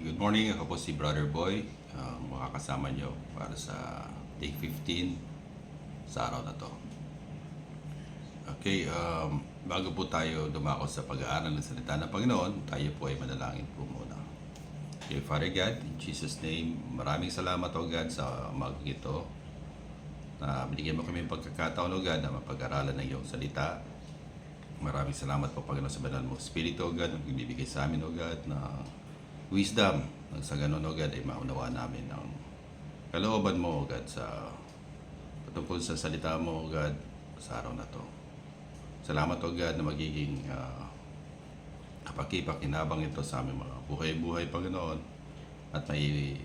Good morning, ako po si Brother Boy, makakasama nyo para sa day 15 sa araw na to. Okay, bago po tayo dumako sa pag-aaral ng salita ng Panginoon, tayo po ay manalangin po muna. Okay, Father God, in Jesus' name, maraming salamat o God sa umagang ito na binigyan mo kami ng pagkakataon o God na mapag-aralan ng iyong salita. Maraming salamat po Panginoon sa banal mong Espiritu o God na bibigay sa amin o God na wisdom. Nang sa ganun o God ay maunawa namin ang kalooban mo o God sa patungkol sa salita mo o God sa araw na to. Salamat o God na magiging kapakipakinabang ito sa aming mga buhay-buhay Panginoon at may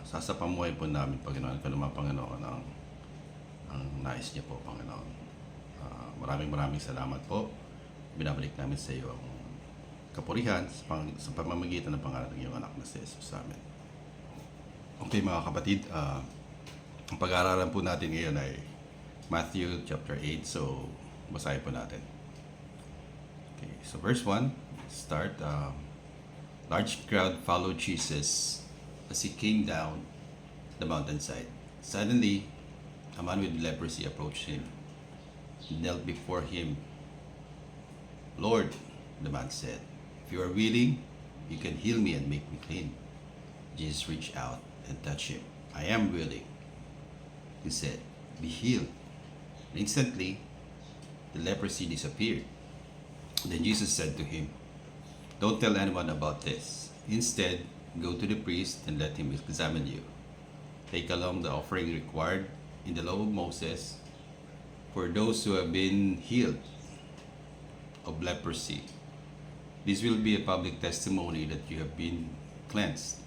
sasapamuhay po namin Panginoon kanuma Panginoon ang nais niyo po Panginoon. Maraming salamat po. Binabalik namin sa iyo ang kapurihan sa pamamagitan ng pangalan ng iyong anak na si Jesus sa amin. Okay mga kapatid, ang pag-aaralan po natin ngayon ay Matthew chapter 8. So, basahin po natin. Okay, so verse 1, start. Large crowd followed Jesus as he came down the mountainside. Suddenly, a man with leprosy approached him. He knelt before him. Lord, the man said, if you are willing, you can heal me and make me clean. Jesus reached out and touched him. I am willing, he said, be healed. And instantly, the leprosy disappeared. Then Jesus said to him, don't tell anyone about this. Instead, go to the priest and let him examine you. Take along the offering required in the law of Moses for those who have been healed of leprosy. This will be a public testimony that you have been cleansed.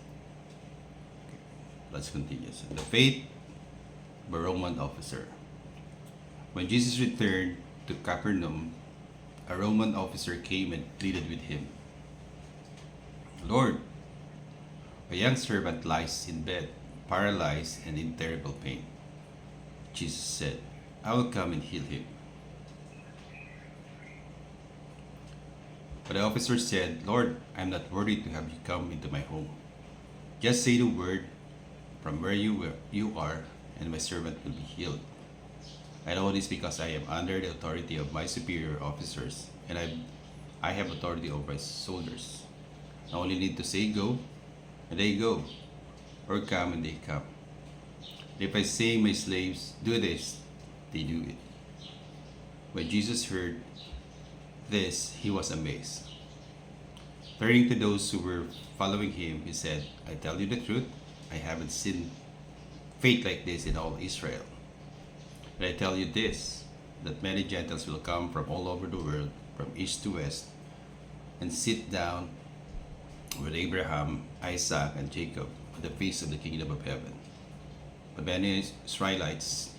Okay, let's continue. So, the faith of a Roman officer. When Jesus returned to Capernaum, a Roman officer came and pleaded with him. Lord, a young servant lies in bed, paralyzed and in terrible pain. Jesus said, I will come and heal him. But the officer said, Lord, I am not worthy to have you come into my home. Just say the word from where you are, and my servant will be healed. I know this because I am under the authority of my superior officers, and I have authority over my soldiers. I only need to say go, and they go, or come, and they come. And if I say my slaves, do this, they do it. When Jesus heard this, he was amazed. Turning to those who were following him, he said, I tell you the truth, I haven't seen faith like this in all Israel. But I tell you this, that many Gentiles will come from all over the world, from east to west, and sit down with Abraham, Isaac, and Jacob at the feast of the kingdom of heaven. But many Israelites,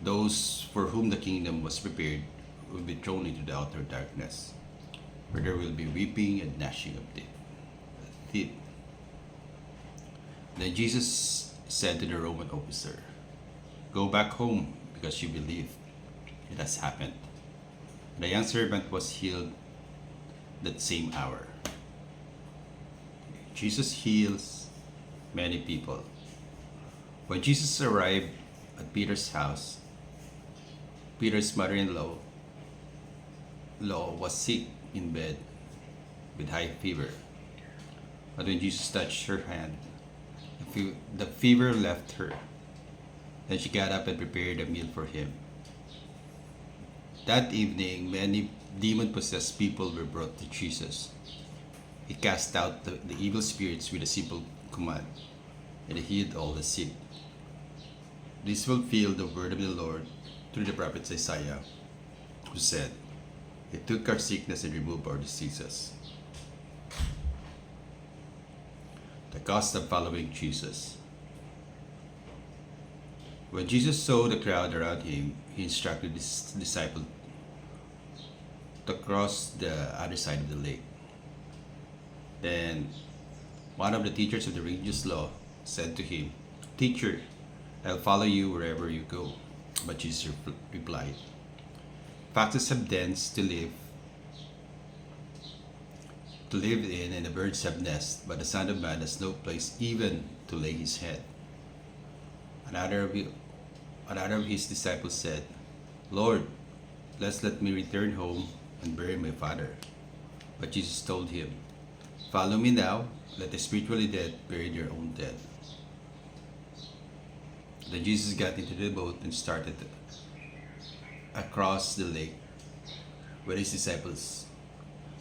those for whom the kingdom was prepared, will be thrown into the outer darkness, where there will be weeping and gnashing of teeth. Then Jesus said to the Roman officer, go back home because you believe. It has happened. The young servant was healed that same hour. Jesus heals many people. When Jesus arrived at Peter's house, Peter's mother-in-law was sick in bed with high fever. But when Jesus touched her hand, the fever left her. Then she got up and prepared a meal for him. That evening, many demon-possessed people were brought to Jesus. He cast out the evil spirits with a simple command, and he healed all the sick. This fulfilled the word of the Lord through the prophet Isaiah, who said, he took our sickness and removed our diseases. The cost of following Jesus. When Jesus saw the crowd around him, he instructed his disciples to cross the other side of the lake. Then one of the teachers of the religious law said to him, Teacher, I'll follow you wherever you go. But Jesus replied, Foxes have dens to live to live in, and the birds have nests, but the Son of Man has no place even to lay his head. Another of his disciples said, Lord, let me return home and bury my father. But Jesus told him, Follow me now, let the spiritually dead bury their own dead. Then Jesus got into the boat and started across the lake with his disciples.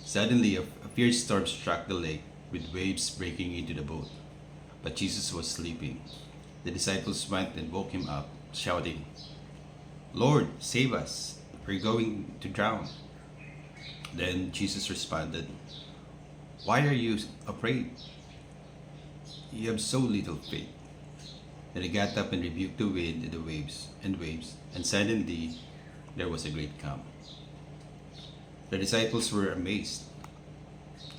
Suddenly, a fierce storm struck the lake, with waves breaking into the boat. But Jesus was sleeping. The disciples went and woke him up, shouting, Lord, save us! We're going to drown. Then Jesus responded, Why are you afraid? You have so little faith. Then he got up and rebuked the wind and the waves, and suddenly there was a great calm. The disciples were amazed.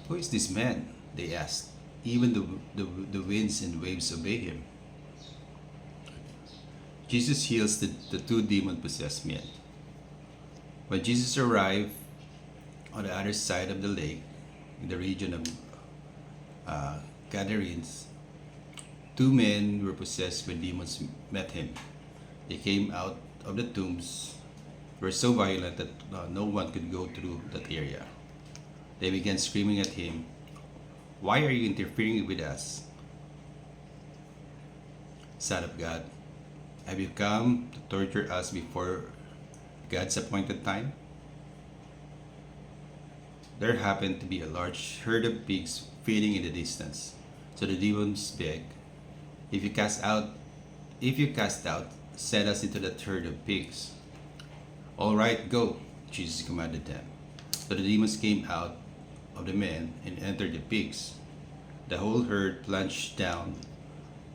Who is this man? They asked. Even the winds and waves obey him. Jesus heals the two demon-possessed men. When Jesus arrived on the other side of the lake, in the region of Gadarenes, two men who were possessed by demons met him. They came out of the tombs, were so violent that no one could go through that area. They began screaming at him, Why are you interfering with us, Son of God? Have you come to torture us before God's appointed time? There happened to be a large herd of pigs feeding in the distance. So the demons begged, If you cast out, send us into that herd of pigs. All right, go, Jesus commanded them. So the demons came out of the men and entered the pigs. The whole herd plunged down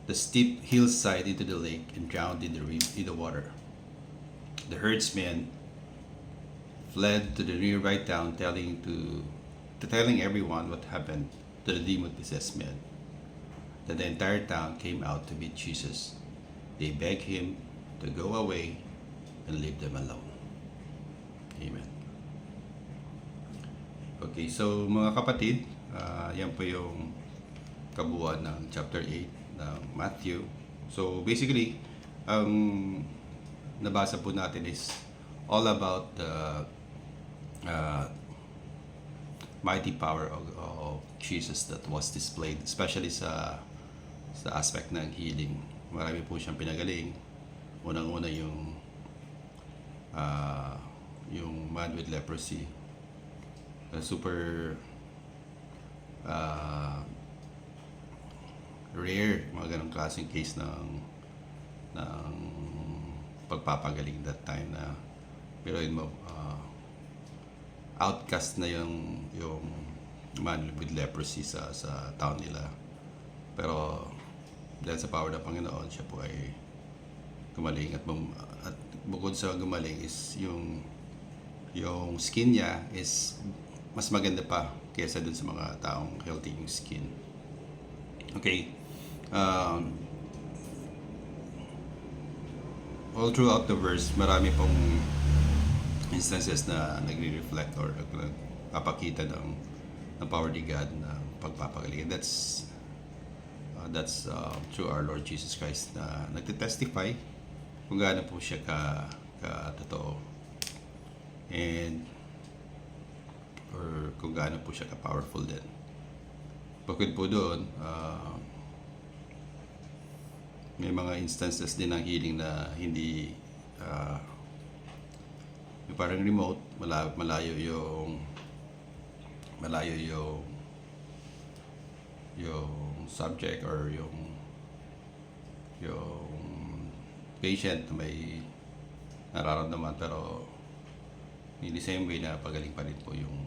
the steep hillside into the lake and drowned in the water. The herdsmen fled to the nearby town, telling everyone what happened to the demon-possessed men. Then the entire town came out to meet Jesus. They begged him to go away and leave them alone. Amen. Okay, so mga kapatid, yan po yung kabuuan ng chapter 8 ng Matthew. So basically, ang nabasa po natin is all about the mighty power of Jesus that was displayed, especially sa aspect ng healing. Marami po siyang pinagaling. Unang-una yung man with leprosy. Super rare, mga ganong klaseng case ng pagpapagaling that time na biruin mo, outcast na yung man with leprosy sa town nila. Pero dahil sa power ng Panginoon, siya po ay gumaling at bukod sa gumaling is yung skin niya is mas maganda pa kaysa dun sa mga taong healthy yung skin. Okay. All throughout the verse, marami pong instances na nagre-reflect or nagpapakita ng power ni God na pagpapagaling. That's through our Lord Jesus Christ na nagte-testify kung gaano po siya ka-totoo and or kung gaano po siya ka-powerful din. Bukod po doon, may mga instances din ng healing na hindi yung parang remote, malayo yung subject or yung patient na may nararamdaman pero in the same way na pagaling pa rin po yung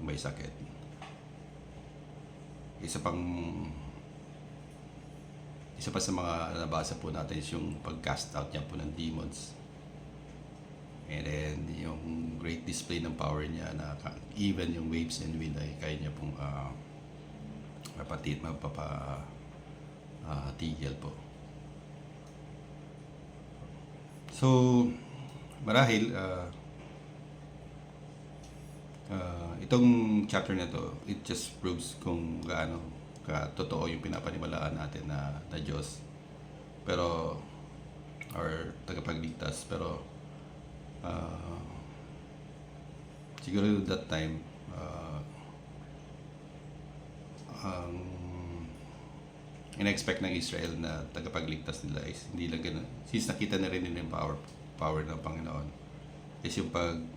may sakit. Isa pa sa mga nabasa po natin is yung pag-cast out niya po ng demons. And then yung great display ng power niya na even yung waves and wind ay kaya niya pong tigil po. So marahil Itong chapter na to, it just proves kung gaano totoo yung pinapaniwalaan natin na Diyos. Pero, or tagapagligtas. Pero, uh, siguro that time, ang in-expect ng Israel na tagapagligtas nila is hindi lang ganun. Since nakita na rin nila yung power ng Panginoon, is yung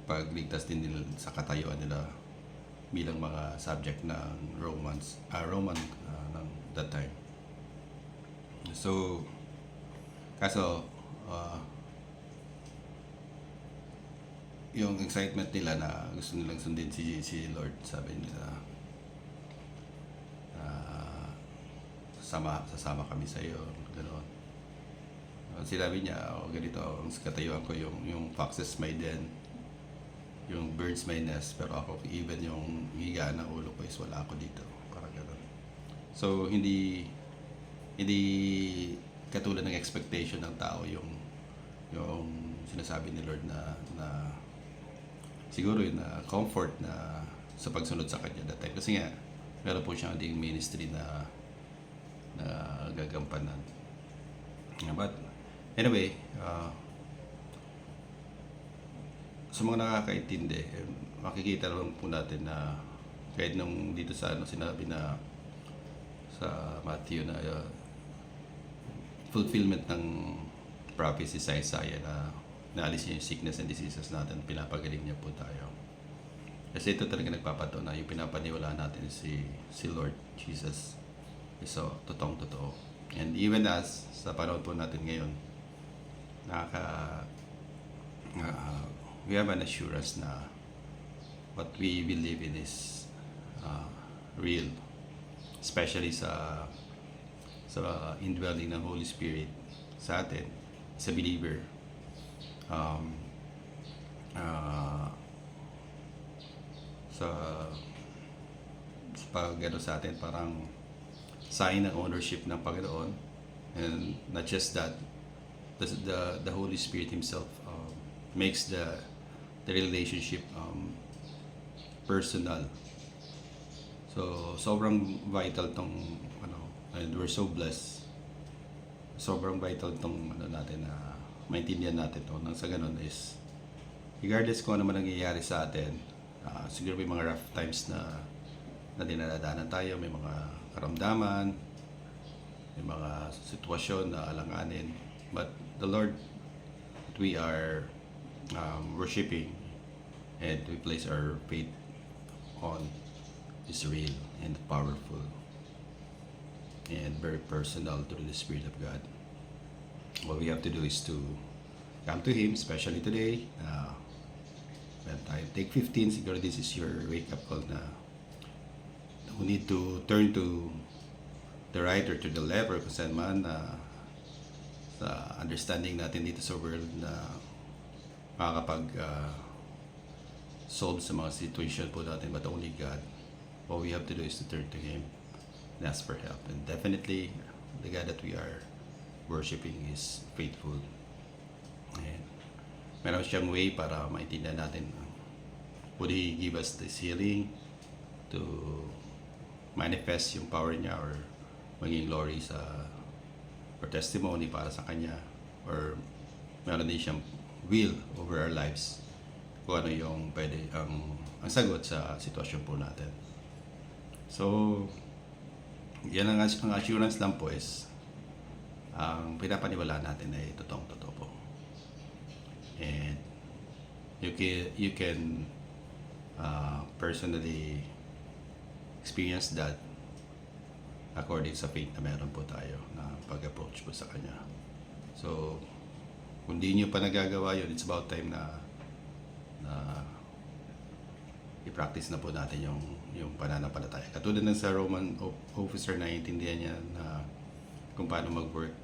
pagligtas din nila sa katayuan nila bilang mga subject ng Roman ng that time. So, kaso, yung excitement nila na gusto nilang sundin si Lord, sabi nila, sasama kami sa iyo, gano'n. Sinabi niya, ganito, ang katayuan ko yung foxes may den, yung birds may nest, pero ako, even yung higa ng ulo ko is wala ako dito. Parang gano'n. So, hindi katulad ng expectation ng tao yung sinasabi ni Lord na siguro yun na comfort na sa pagsunod sa kanya that time. Kasi nga, meron po siyang ding ministry na gagampanan. But anyway, sa mga nakakaintindi, makikita naman po natin na kahit nung dito sa sinabi na sa Matthew na fulfillment ng prophecy sa Isaiah na naalis niya yung sickness and diseases natin, pinapagaling niya po tayo. Kasi ito talaga nagpapato na yung pinapaniwala natin si Lord Jesus. So, totoong-totoo. And even as, sa panahon po natin ngayon, we have an assurance na what we believe in is real. Especially sa indwelling ng Holy Spirit sa atin, sa believer. Sa pag-ano sa atin, parang sign ng ownership ng Panginoon, and not just that, the Holy Spirit Himself makes the relationship personal. So sobrang vital tong and we're so blessed. Sobrang vital tong natin na maintindihan natin to. Nang sa ganun is regardless kung ano man nangyayari sa atin, siguro may mga rough times na dinadaanan tayo, may mga karamdaman, may mga sitwasyon na alanganin, but the Lord that we are worshiping and we place our faith on is real and powerful and very personal through the Spirit of God. What we have to do is to come to Him, especially today. When I take 15, siguro this is your wake-up call na we need to turn to the right or to the left or kung saan man sa understanding natin dito sa world na makakapag solve sa mga situation po natin, but only God. What we have to do is to turn to Him and ask for help. And definitely, the God that we are worshiping is faithful. And meron siyang way para maintindihan natin. Would He give us this healing to manifest yung power niya or maging glory or testimony para sa Kanya, or meron din siyang will over our lives kung ano yung pwede ang sagot sa sitwasyon po natin. So yan ang assurance lang po is ang pinapaniwala natin ay totoong-totoo po. And you can personally experience that according sa faith na meron po tayo na pag-approach po sa Kanya. So, kung di nyo pa nagagawa yun, it's about time na i-practice na po natin yung pananampalataya. Katulad ng sa Roman officer, na intindihan niya na kung paano mag-work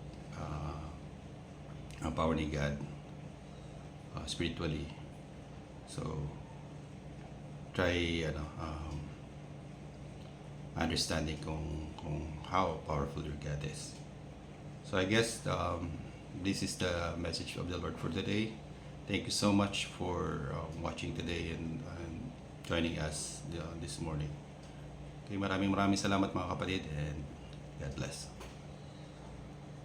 ang power ni God spiritually. So, try understanding kung how powerful your God is. So I guess this is the message of the Lord for today. Thank you so much for watching today, and joining us this morning. Okay, maraming salamat mga kapatid, and God bless.